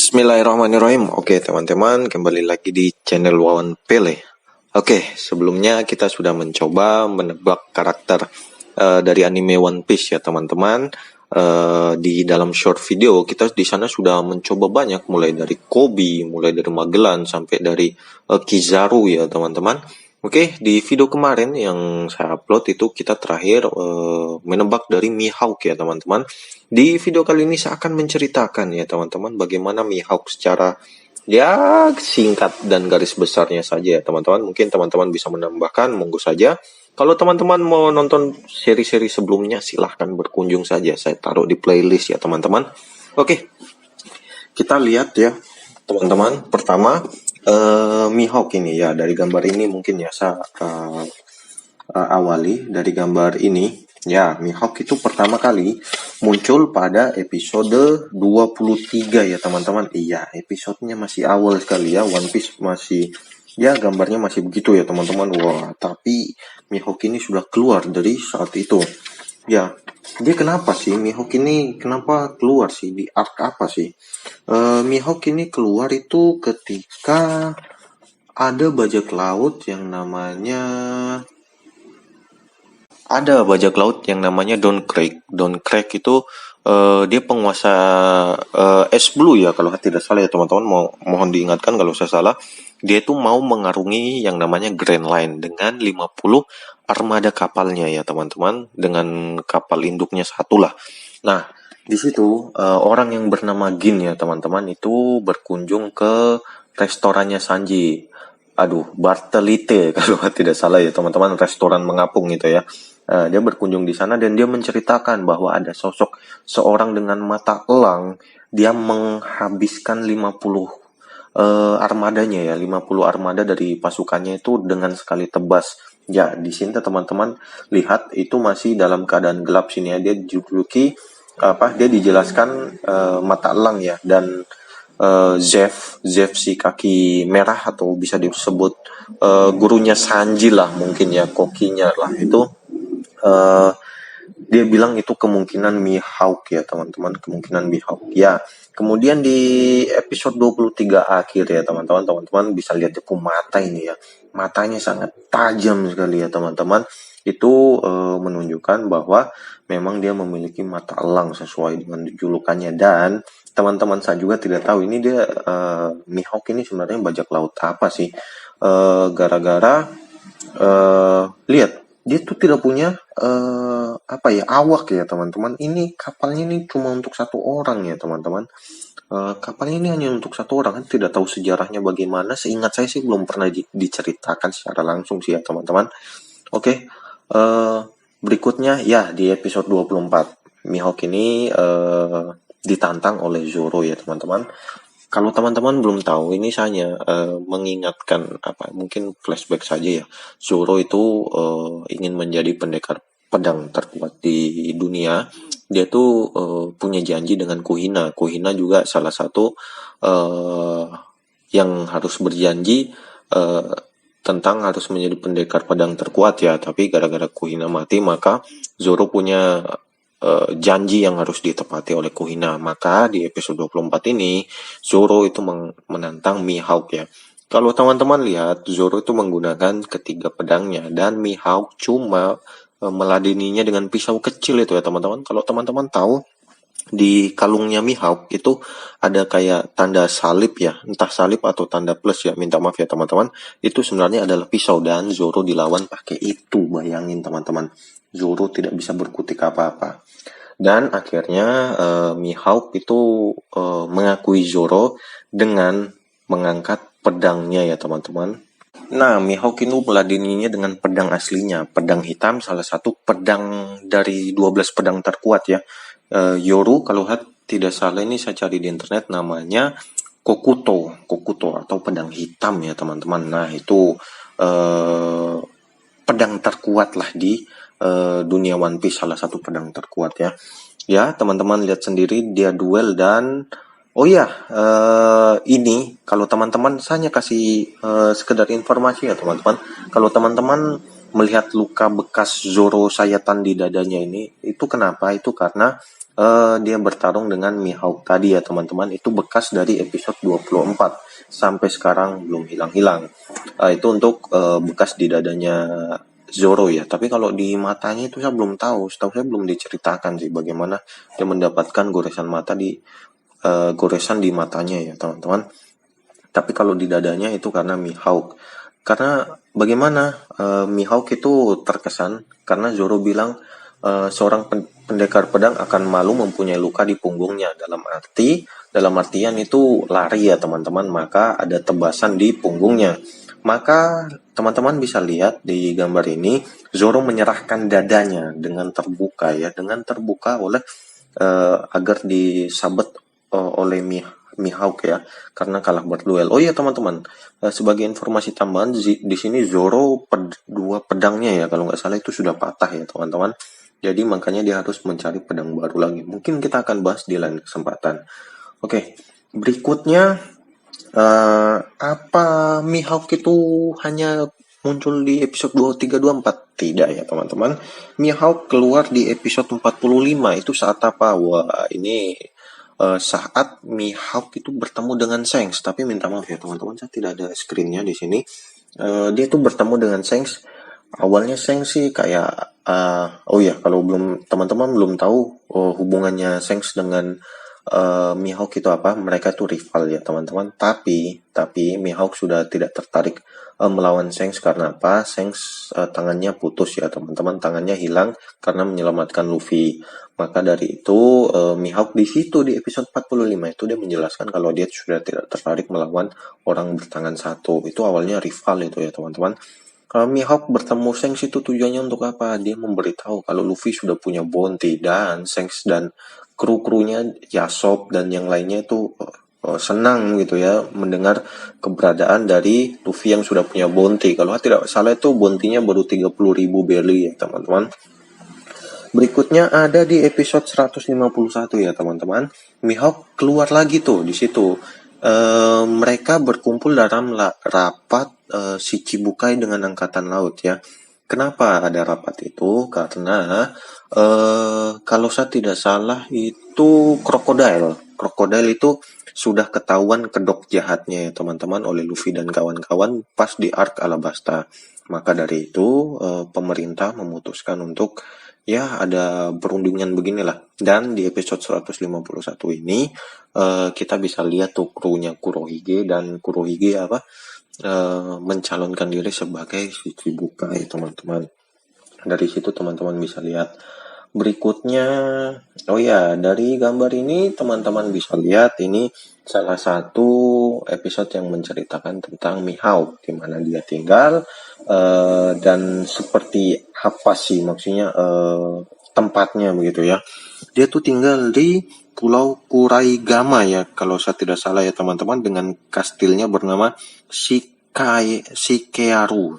Bismillahirrahmanirrahim. Oke teman-teman, kembali lagi di channel Wawan Pele. Oke, sebelumnya kita sudah mencoba menebak karakter dari anime One Piece ya teman-teman. Di dalam short video kita di sana sudah mencoba banyak, mulai dari Koby, mulai dari Magellan sampai dari Kizaru ya teman-teman. Oke, di video kemarin yang saya upload itu kita terakhir menebak dari Mihawk ya teman-teman. Di video kali ini saya akan menceritakan ya teman-teman bagaimana Mihawk secara ya singkat dan garis besarnya saja ya teman-teman. Mungkin teman-teman bisa menambahkan, monggo saja. Kalau teman-teman mau nonton seri-seri sebelumnya silahkan berkunjung saja. Saya taruh di playlist ya teman-teman. Oke, kita lihat ya teman-teman. Pertama Mihawk ini ya, dari gambar ini mungkin ya saya awali dari gambar ini. Ya, Mihawk itu pertama kali muncul pada episode 23 ya teman-teman. Iya, episodenya masih awal sekali ya. One Piece masih ya gambarnya masih begitu ya teman-teman. Wah, tapi Mihawk ini sudah keluar dari saat itu. Ya, dia kenapa sih Mihawk ini kenapa keluar sih, di arc apa sih? Mihawk ini keluar itu ketika ada bajak laut yang namanya Don Craig. Don Craig itu dia penguasa es blue ya kalau tidak salah ya teman-teman. Mohon diingatkan kalau saya salah. Dia itu mau mengarungi yang namanya Grand Line dengan 50 armada kapalnya ya teman-teman, dengan kapal induknya satu lah. Nah, di situ orang yang bernama Gin ya teman-teman itu berkunjung ke restorannya Sanji. Bartelite kalau tidak salah ya teman-teman, restoran mengapung itu ya. Dia berkunjung di sana dan dia menceritakan bahwa ada sosok seorang dengan mata elang. Dia menghabiskan 50 armadanya ya, 50 armada dari pasukannya itu dengan sekali tebas. Ya, di sini teman-teman lihat itu masih dalam keadaan gelap sini ya. Dia dijelaskan mata elang ya, dan Zeff si kaki merah atau bisa disebut gurunya Sanji lah mungkin ya, kokinya lah itu. Dia bilang itu kemungkinan Mihawk ya teman-teman, kemungkinan Mihawk ya. Kemudian di episode 23 akhir ya teman-teman bisa lihat itu mata ini ya, matanya sangat tajam sekali ya teman-teman. Itu menunjukkan bahwa memang dia memiliki mata elang sesuai dengan julukannya. Dan teman-teman saya juga tidak tahu ini dia Mihawk ini sebenarnya bajak laut apa sih, gara-gara lihat dia tuh tidak punya awak ya teman-teman. Ini kapalnya ini cuma untuk satu orang ya teman-teman. Kapalnya ini hanya untuk satu orang, kan tidak tahu sejarahnya bagaimana. Seingat saya sih belum pernah diceritakan secara langsung sih ya teman-teman. Oke, berikutnya ya di episode 24 Mihawk ini ditantang oleh Zoro ya teman-teman. Kalau teman-teman belum tahu, ini saya mengingatkan mungkin flashback saja ya. Zoro itu ingin menjadi pendekar pedang terkuat di dunia. Dia tuh punya janji dengan Kuhina. Kuhina juga salah satu yang harus berjanji tentang harus menjadi pendekar pedang terkuat ya. Tapi gara-gara Kuhina mati, maka Zoro punya janji yang harus ditepati oleh Kuhina. Maka di episode 24 ini Zoro itu menantang Mihawk ya. Kalau teman-teman lihat, Zoro itu menggunakan ketiga pedangnya dan Mihawk cuma meladeninya dengan pisau kecil itu ya teman-teman. Kalau teman-teman tahu, di kalungnya Mihawk itu ada kayak tanda salib ya, entah salib atau tanda plus ya, minta maaf ya teman-teman. Itu sebenarnya adalah pisau dan Zoro dilawan pakai itu. Bayangin teman-teman, Zoro tidak bisa berkutik apa-apa. Dan akhirnya Mihawk itu mengakui Zoro dengan mengangkat pedangnya ya teman-teman. Nah, Mihawk itu meladeninya dengan pedang aslinya, pedang hitam, salah satu pedang dari 12 pedang terkuat ya. Yoru kalau tidak salah, ini saya cari di internet namanya Kokuto atau pedang hitam ya teman-teman. Nah, itu pedang terkuat lah di dunia One Piece, salah satu pedang terkuat ya. Ya, teman-teman lihat sendiri dia duel. Dan ini kalau teman-teman, saya kasih sekedar informasi ya teman-teman. Kalau teman-teman melihat luka bekas Zoro sayatan di dadanya ini, itu kenapa? Itu karena dia bertarung dengan Mihawk tadi ya teman-teman. Itu bekas dari episode 24 sampai sekarang belum hilang-hilang. Itu untuk bekas di dadanya Zoro ya. Tapi kalau di matanya itu saya belum tahu. Setahu saya belum diceritakan sih bagaimana dia mendapatkan goresan di matanya ya teman-teman. Tapi kalau di dadanya itu karena Mihawk. Karena bagaimana Mihawk itu terkesan karena Zoro bilang seorang pendekar pedang akan malu mempunyai luka di punggungnya. Dalam artian itu lari ya teman-teman, maka ada tebasan di punggungnya. Maka teman-teman bisa lihat di gambar ini Zoro menyerahkan dadanya dengan terbuka ya, dengan terbuka oleh agar disabet oleh Mihawk ya, karena kalah berduel. Oh iya teman-teman, sebagai informasi tambahan di sini Zoro dua pedangnya ya kalau nggak salah itu sudah patah ya teman-teman. Jadi makanya dia harus mencari pedang baru lagi. Mungkin kita akan bahas di lain kesempatan. Oke, berikutnya apa Mihawk itu hanya muncul di episode 23, 24? Tidak ya teman-teman. Mihawk keluar di episode 45. Itu saat apa? Wah, ini saat Mihawk itu bertemu dengan Shanks. Tapi minta maaf ya teman-teman, saya tidak ada screennya di sini. Dia tuh bertemu dengan Shanks. Awalnya Shanks sih kayak oh ya, kalau teman-teman belum tahu hubungannya Shanks dengan Mihawk itu apa? Mereka itu rival ya teman-teman. Tapi Mihawk sudah tidak tertarik melawan Shanks karena apa? Shanks tangannya putus ya teman-teman. Tangannya hilang karena menyelamatkan Luffy. Maka dari itu Mihawk di situ di episode 45 itu dia menjelaskan kalau dia sudah tidak tertarik melawan orang bertangan satu. Itu awalnya rival itu ya teman-teman. Mihawk bertemu Shanks itu tujuannya untuk apa? Dia memberitahu kalau Luffy sudah punya bounty dan Shanks dan kru-krunya Yasop dan yang lainnya itu senang gitu ya mendengar keberadaan dari Luffy yang sudah punya bounty. Kalau tidak salah itu bounty-nya baru 30.000 belly ya teman-teman. Berikutnya ada di episode 151 ya teman-teman. Mihawk keluar lagi tuh di situ. Mereka berkumpul dalam rapat Shichibukai dengan Angkatan Laut ya. Kenapa ada rapat itu? Karena kalau saya tidak salah itu Crocodile itu sudah ketahuan kedok jahatnya ya teman-teman oleh Luffy dan kawan-kawan pas di Arc Alabasta. Maka dari itu pemerintah memutuskan untuk ya ada perundingan beginilah. Dan di episode 151 ini kita bisa lihat tuh krunya Kurohige dan Kurohige mencalonkan diri sebagai Shichibukai teman-teman. Dari situ teman-teman bisa lihat. Berikutnya, oh ya, dari gambar ini teman-teman bisa lihat ini salah satu episode yang menceritakan tentang Mihawk, di mana dia tinggal dan seperti apa sih maksudnya tempatnya begitu ya. Dia tuh tinggal di Pulau Kuraigama ya, kalau saya tidak salah ya teman-teman, dengan kastilnya bernama Shikearu,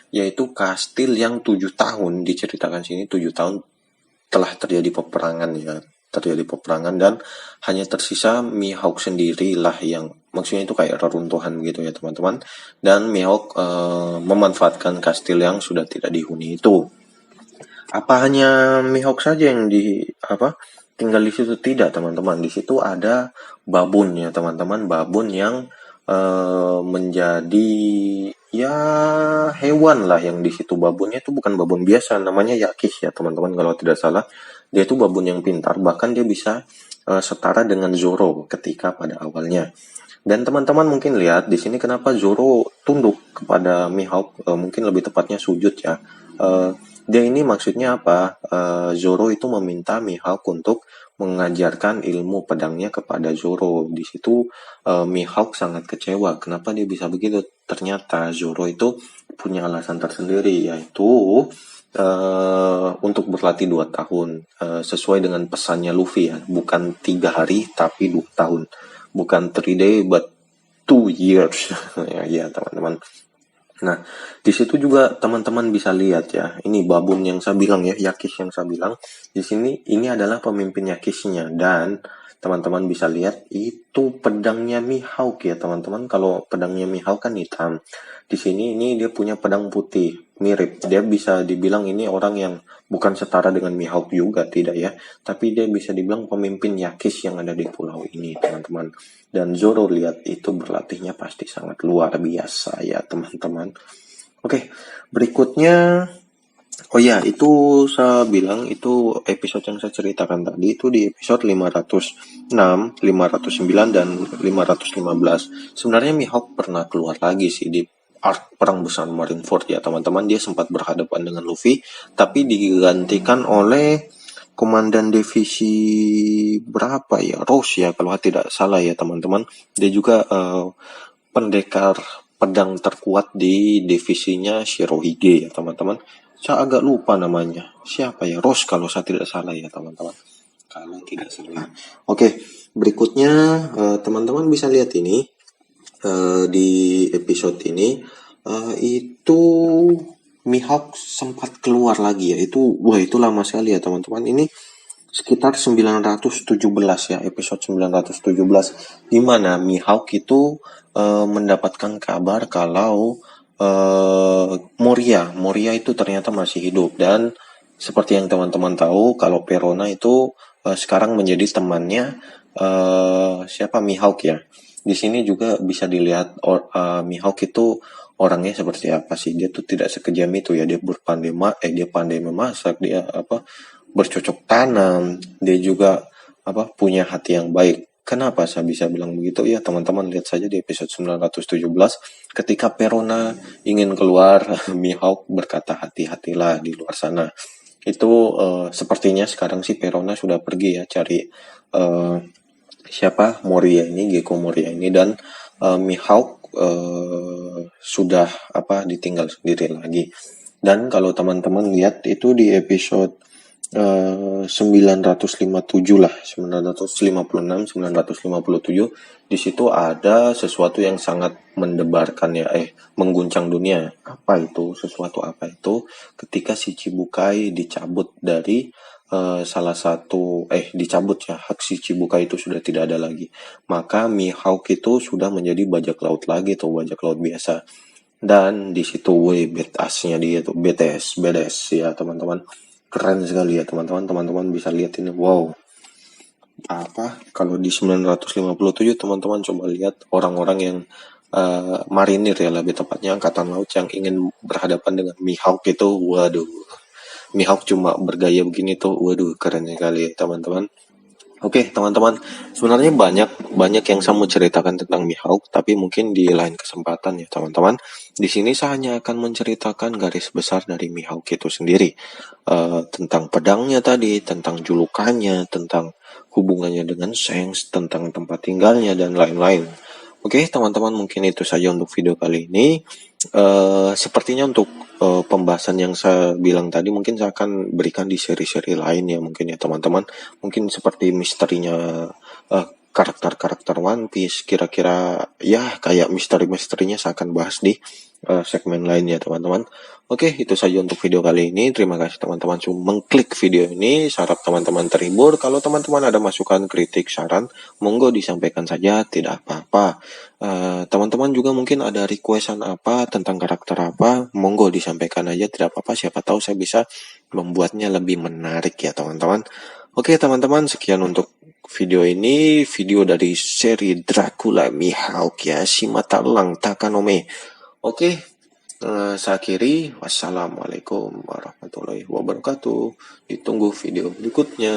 yaitu kastil yang 7 tahun diceritakan sini 7 tahun telah terjadi peperangan dan hanya tersisa Mihawk sendirilah yang maksudnya itu kayak reruntuhan gitu ya teman-teman, dan Mihawk memanfaatkan kastil yang sudah tidak dihuni itu. Apa hanya Mihawk saja yang tinggal di situ? Tidak teman-teman, di situ ada babun ya teman-teman, babun yang menjadi ya hewan lah yang di situ. Babunnya itu bukan babun biasa, namanya Yakis ya teman-teman kalau tidak salah. Dia itu babun yang pintar, bahkan dia bisa setara dengan Zoro ketika pada awalnya. Dan teman-teman mungkin lihat di sini kenapa Zoro tunduk kepada Mihawk, mungkin lebih tepatnya sujud ya. Dia ini maksudnya apa? Zoro itu meminta Mihawk untuk mengajarkan ilmu pedangnya kepada Zoro. Di situ Mihawk sangat kecewa. Kenapa dia bisa begitu? Ternyata Zoro itu punya alasan tersendiri, yaitu untuk berlatih 2 tahun sesuai dengan pesannya Luffy ya. Bukan 3 hari tapi 2 tahun. Bukan 3 day but 2 years. ya teman-teman. Nah, di situ juga teman-teman bisa lihat ya, ini babun yang saya bilang ya, Yakis yang saya bilang. Di sini ini adalah pemimpin Yakisnya, dan teman-teman bisa lihat itu pedangnya Mihawk ya teman-teman. Kalau pedangnya Mihawk kan hitam. Di sini ini dia punya pedang putih, mirip. Dia bisa dibilang ini orang yang bukan setara dengan Mihawk juga, tidak ya. Tapi dia bisa dibilang pemimpin Yakis yang ada di pulau ini, teman-teman. Dan Zoro lihat itu berlatihnya pasti sangat luar biasa ya, teman-teman. Oke, berikutnya. Oh ya, itu saya bilang itu episode yang saya ceritakan tadi itu di episode 506, 509, dan 515. Sebenarnya Mihawk pernah keluar lagi sih di arc Perang Besar Marineford ya teman-teman. Dia sempat berhadapan dengan Luffy, tapi digantikan oleh Komandan Divisi berapa ya? Rose ya kalau tidak salah ya teman-teman. Dia juga pendekar pedang terkuat di divisinya Shirohige ya teman-teman. Saya agak lupa namanya. Siapa ya? Rose kalau saya tidak salah ya teman-teman. Kalau tidak salah. Oke, berikutnya teman-teman bisa lihat ini di episode ini itu Mihawk sempat keluar lagi ya. Itu lama sekali ya teman-teman. Ini sekitar 917 ya, episode 917, di mana Mihawk itu mendapatkan kabar kalau Moria itu ternyata masih hidup. Dan seperti yang teman-teman tahu kalau Perona itu sekarang menjadi temannya siapa, Mihawk ya. Di sini juga bisa dilihat Mihawk itu orangnya seperti apa sih. Dia tuh tidak sekejam itu ya. Dia pandai memasak, dia bercocok tanam, dia juga punya hati yang baik. Kenapa saya bisa bilang begitu? Ya teman-teman lihat saja di episode 917 ketika Perona ingin keluar, Mihawk berkata hati-hatilah di luar sana. Itu sepertinya sekarang sih Perona sudah pergi ya cari siapa Moria ini, Gecko Moria ini, dan Mihawk sudah ditinggal sendiri lagi. Dan kalau teman-teman lihat itu di episode 957 lah, 956, 957, di situ ada sesuatu yang sangat mendebarkan ya, mengguncang dunia. Apa itu? Sesuatu apa itu? Ketika si Chibukai dicabut dari salah satu dicabut ya, hak si Chibukai itu sudah tidak ada lagi. Maka Mihawk itu sudah menjadi bajak laut lagi tuh, bajak laut biasa. Dan di situ badass-nya dia tuh, badass ya teman-teman. Keren sekali ya teman-teman. Teman-teman bisa lihat ini, wow. Kalau di 957 teman-teman coba lihat orang-orang yang marinir ya, lebih tepatnya angkatan laut yang ingin berhadapan dengan Mihawk itu, waduh. Mihawk cuma bergaya begini tuh, waduh, keren sekali ya teman-teman. Oke teman-teman, sebenarnya banyak yang saya mau ceritakan tentang Mihawk, tapi mungkin di lain kesempatan ya teman-teman. Di sini saya hanya akan menceritakan garis besar dari Mihawk itu sendiri, tentang pedangnya tadi, tentang julukannya, tentang hubungannya dengan Shanks, tentang tempat tinggalnya dan lain-lain. Oke teman-teman, mungkin itu saja untuk video kali ini. Sepertinya untuk pembahasan yang saya bilang tadi mungkin saya akan berikan di seri-seri lain ya mungkin ya teman-teman. Mungkin seperti misterinya karakter-karakter One Piece, kira-kira ya kayak misteri-misterinya saya akan bahas di segmen lain ya teman-teman. Oke, itu saja untuk video kali ini. Terima kasih teman-teman sudah mengklik video ini. Harap teman-teman terhibur. Kalau teman-teman ada masukan, kritik, saran, monggo disampaikan saja, tidak apa-apa. Teman-teman juga mungkin ada requestan apa tentang karakter apa, monggo disampaikan aja, tidak apa-apa. Siapa tahu saya bisa membuatnya lebih menarik ya teman-teman. Oke teman-teman, sekian untuk video ini, video dari seri Dracula Mihawk ya, Shimata Lang Takanome. Oke, saya akhiri. Wassalamualaikum warahmatullahi wabarakatuh. Ditunggu video berikutnya.